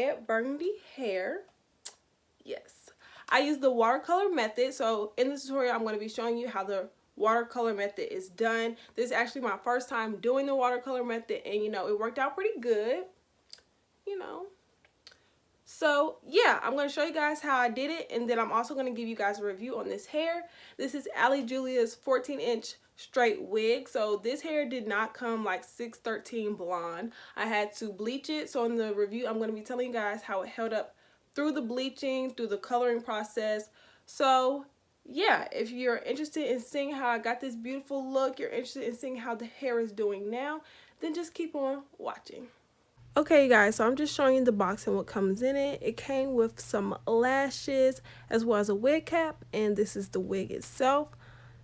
red burgundy hair. Yes, I use the watercolor method. So in this tutorial, I'm going to be showing you how the watercolor method is done. This is actually my first time doing the watercolor method, and it worked out pretty good, you know. So yeah, I'm going to show you guys how I did it, and then I'm also going to give you guys a review on this hair. This is Ali Julia's 14-inch straight wig. So this hair did not come like 613 blonde. I had to bleach it. So in the review, I'm going to be telling you guys how it held up through the bleaching, through the coloring process. So yeah, if you're interested in seeing how I got this beautiful look, you're interested in seeing how the hair is doing now, then just keep on watching. Okay, you guys, so I'm just showing you the box and what comes in it. It came with some lashes as well as a wig cap, and this is the wig itself.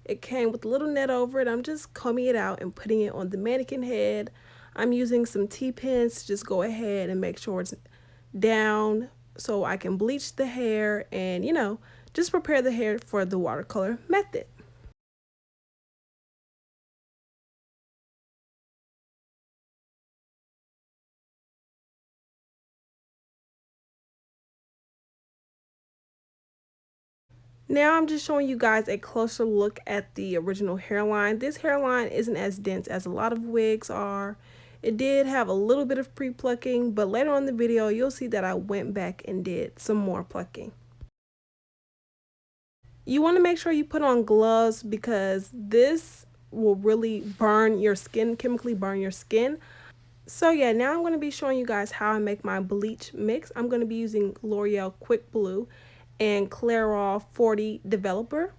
It came with a little net over it. I'm just combing it out and putting it on the mannequin head. I'm using some T-pins to just go ahead and make sure it's down so I can bleach the hair and, just prepare the hair for the watercolor method. Now I'm just showing you guys a closer look at the original hairline. This hairline isn't as dense as a lot of wigs are. It did have a little bit of pre-plucking, but later on in the video you'll see that I went back and did some more plucking. You want to make sure you put on gloves because this will really burn your skin, chemically burn your skin. So yeah, now I'm going to be showing you guys how I make my bleach mix. I'm going to be using L'Oreal Quick Blue and Clairol 40 Developer.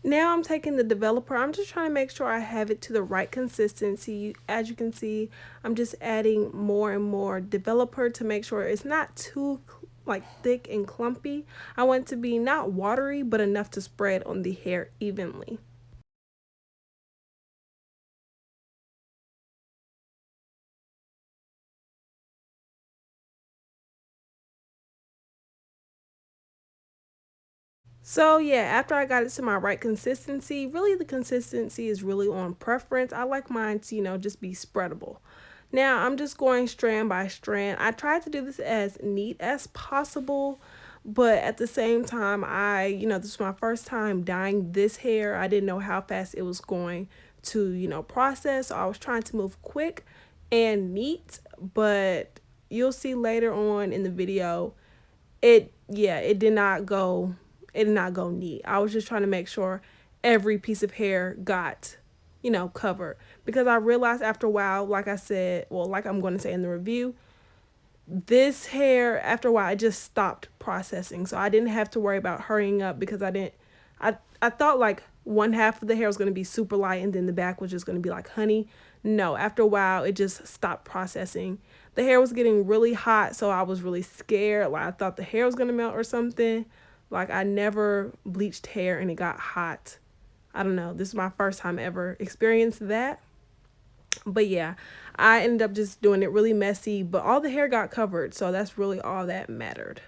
Now I'm taking the developer. I'm just trying to make sure I have it to the right consistency. As you can see, I'm just adding more and more developer to make sure it's not too like thick and clumpy. I want it to be not watery, but enough to spread on the hair evenly. So yeah, after I got it to my right consistency, really the consistency is really on preference. I like mine to, just be spreadable. Now I'm just going strand by strand. I tried to do this as neat as possible, but at the same time, this was my first time dyeing this hair. I didn't know how fast it was going to, process. So I was trying to move quick and neat, but you'll see later on in the video, it did not go neat. I was just trying to make sure every piece of hair got, covered. Because I realized after a while, like I said, well, like I'm going to say in the review, this hair, after a while, it just stopped processing. So I didn't have to worry about hurrying up because I thought like one half of the hair was going to be super light and then the back was just going to be like honey. No, after a while, it just stopped processing. The hair was getting really hot, so I was really scared. Like I thought the hair was going to melt or something. Like I never bleached hair and it got hot. I don't know. This is my first time ever experienced that. But yeah, I ended up just doing it really messy, but all the hair got covered. So that's really all that mattered.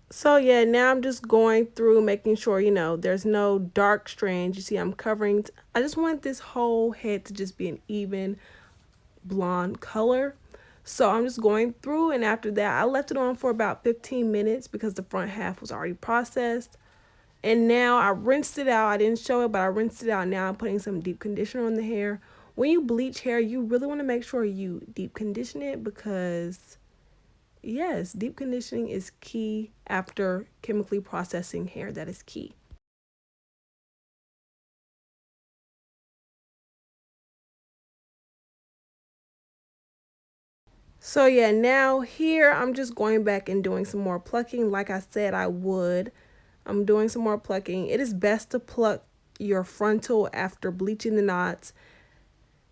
So yeah, now I'm just going through making sure, there's no dark strands. You see, I'm covering. I just want this whole head to just be an even blonde color. So I'm just going through, and after that, I left it on for about 15 minutes because the front half was already processed. And now I rinsed it out. I didn't show it, but I rinsed it out. Now I'm putting some deep conditioner on the hair. When you bleach hair, you really want to make sure you deep condition it because, yes, deep conditioning is key after chemically processing hair. That is key. So yeah, now here I'm just going back and doing some more plucking like I said I would. I'm doing some more plucking. It is best to pluck your frontal after bleaching the knots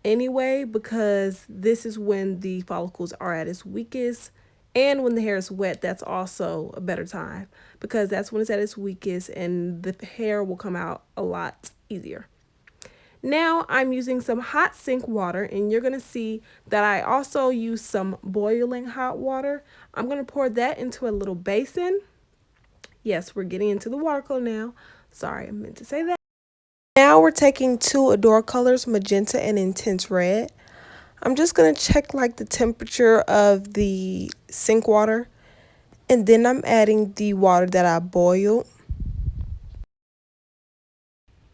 anyway because this is when the follicles are at its weakest, and when the hair is wet that's also a better time because that's when it's at its weakest and the hair will come out a lot easier. Now I'm using some hot sink water, and you're going to see that I also use some boiling hot water. I'm going to pour that into a little basin. Yes, we're getting into the watercolor now. Sorry, I meant to say that. Now we're taking two Adore colors, magenta and intense red. I'm just going to check like the temperature of the sink water, and then I'm adding the water that I boiled.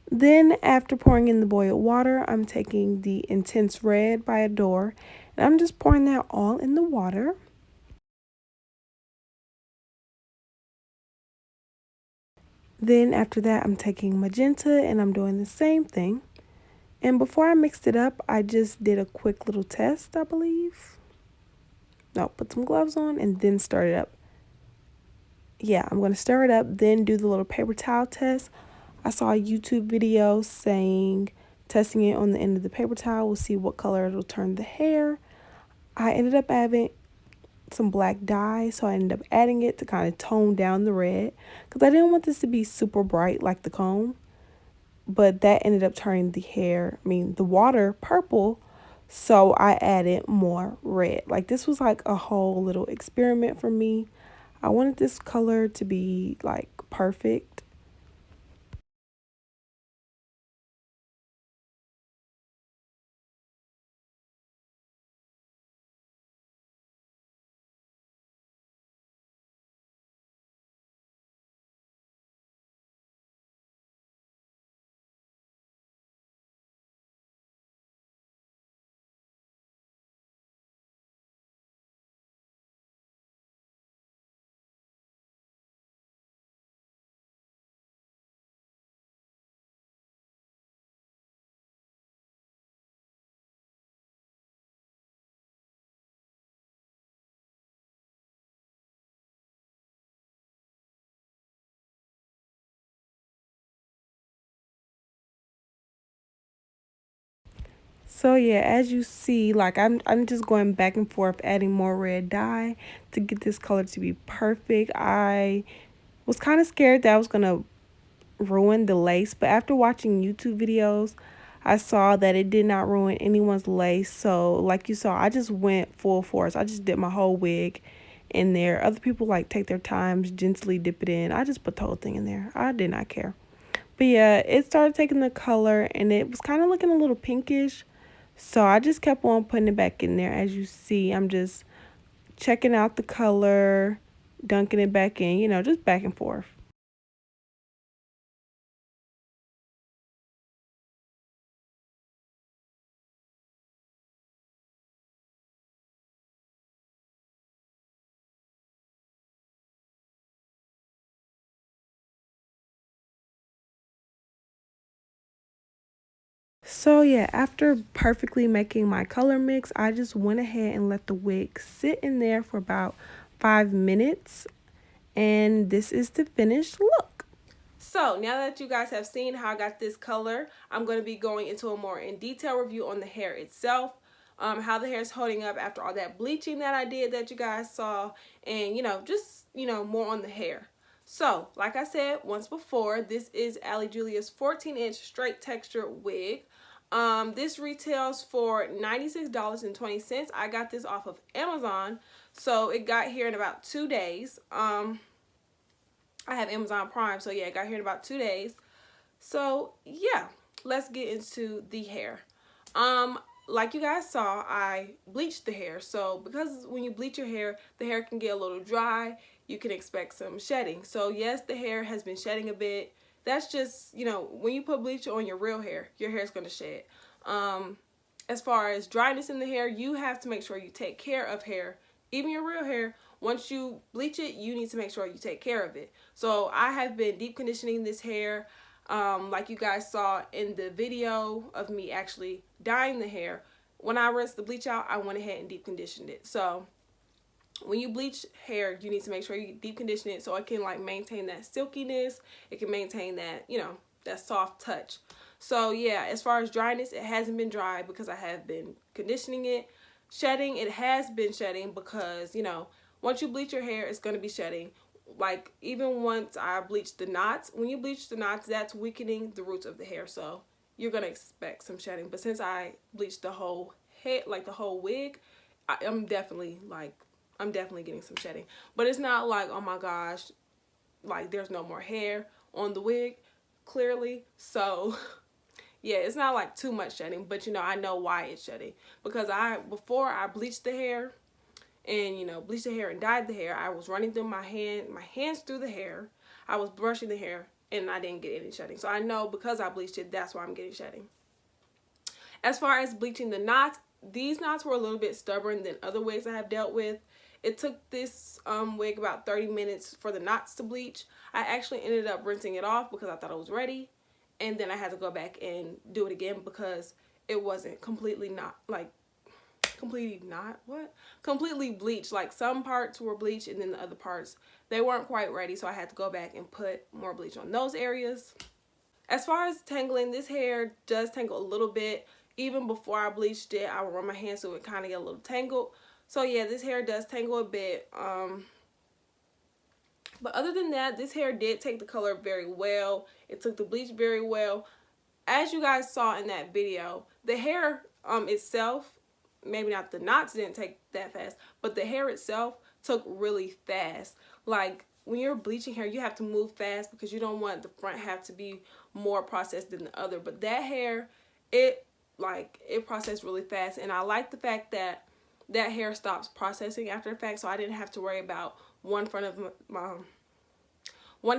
Then after pouring in the boiled water, I'm taking the intense red by Adore, and I'm just pouring that all in the water. Then after that, I'm taking magenta and I'm doing the same thing. And before I mixed it up, I just did a quick little test, I believe. No, put some gloves on and then stir it up. Yeah, I'm going to stir it up, then do the little paper towel test. I saw a YouTube video saying testing it on the end of the paper towel. We'll see what color it'll turn the hair. I ended up having some black dye, so I ended up adding it to kind of tone down the red because I didn't want this to be super bright like the comb, but that ended up turning the water purple, so I added more red. Like this was like a whole little experiment for me. I wanted this color to be like perfect. So yeah, as you see, like I'm just going back and forth adding more red dye to get this color to be perfect. I was kind of scared that I was going to ruin the lace, but after watching YouTube videos, I saw that it did not ruin anyone's lace. So like you saw, I just went full force. I just did my whole wig in there. Other people like take their time, gently dip it in. I just put the whole thing in there. I did not care. But yeah, it started taking the color and it was kind of looking a little pinkish. So I just kept on putting it back in there. As you see, I'm just checking out the color, dunking it back in, just back and forth. So yeah, after perfectly making my color mix, I just went ahead and let the wig sit in there for about 5 minutes. And this is the finished look. So now that you guys have seen how I got this color, I'm going to be going into a more in detail review on the hair itself, how the hair is holding up after all that bleaching that I did that you guys saw, and just more on the hair. So like I said once before, this is Ali Julia's 14-inch straight texture wig. This retails for $96.20. I got this off of Amazon, so it got here in about 2 days. I have Amazon Prime, so yeah, it got here in about 2 days. So yeah, let's get into the hair. Like you guys saw, I bleached the hair. So because when you bleach your hair, the hair can get a little dry. You can expect some shedding. So yes, the hair has been shedding a bit. that's just, you know, when you put bleach on your real hair, your hair is going to shed. As far as dryness in the hair, you have to make sure you take care of hair, even your real hair. Once you bleach it, you need to make sure you take care of it. So I have been deep conditioning this hair, like you guys saw in the video of me actually dyeing the hair. When I rinsed the bleach out, I went ahead and deep conditioned it. So when you bleach hair, you need to make sure you deep condition it so it can like maintain that silkiness. It can maintain that, you know, that soft touch. So yeah, as far as dryness, it hasn't been dry because I have been conditioning it. Shedding, it has been shedding because, you know, once you bleach your hair, it's going to be shedding. Like, even once I bleached the knots, when you bleach the knots, that's weakening the roots of the hair. So you're going to expect some shedding. But since I bleached the whole head, like the whole wig, I'm definitely getting some shedding. But it's not like, oh my gosh, like there's no more hair on the wig, clearly. So yeah, it's not like too much shedding, but you know, I know why it's shedding. Because before I bleached the hair and, you know, bleached the hair and dyed the hair, I was running through my hands through the hair. I was brushing the hair and I didn't get any shedding. So I know because I bleached it, that's why I'm getting shedding. As far as bleaching the knots, these knots were a little bit stubborn than other wigs I have dealt with. It took this wig about 30 minutes for the knots to bleach. I actually ended up rinsing it off because I thought it was ready. And then I had to go back and do it again because it wasn't completely completely bleached. Like, some parts were bleached and then the other parts, they weren't quite ready. So I had to go back and put more bleach on those areas. As far as tangling, this hair does tangle a little bit. Even before I bleached it, I would run my hands so it kind of get a little tangled. So yeah, this hair does tangle a bit. But other than that, this hair did take the color very well. It took the bleach very well. As you guys saw in that video, the hair itself, maybe not the knots didn't take that fast, but the hair itself took really fast. Like, when you're bleaching hair, you have to move fast because you don't want the front half to be more processed than the other. But that hair, it processed really fast. And I like the fact that that hair stops processing after the fact, so I didn't have to worry about one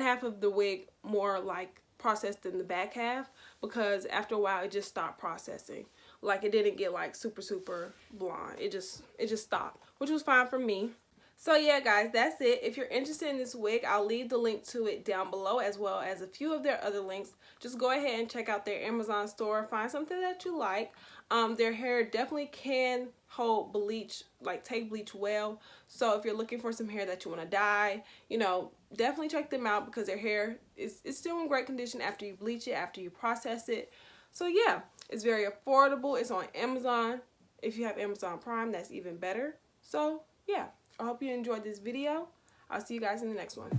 half of the wig more like processed than the back half, because after a while it just stopped processing. Like, it didn't get like super blonde. It just stopped, which was fine for me. So yeah, guys, that's it. If you're interested in this wig, I'll leave the link to it down below, as well as a few of their other links. Just go ahead and check out their Amazon store. Find something that you like. Their hair definitely can hold bleach, like take bleach well. So if you're looking for some hair that you want to dye, you know, definitely check them out because their hair is still in great condition after you bleach it, after you process it. So yeah, it's very affordable. It's on Amazon. If you have Amazon Prime, that's even better. So yeah. I hope you enjoyed this video. I'll see you guys in the next one.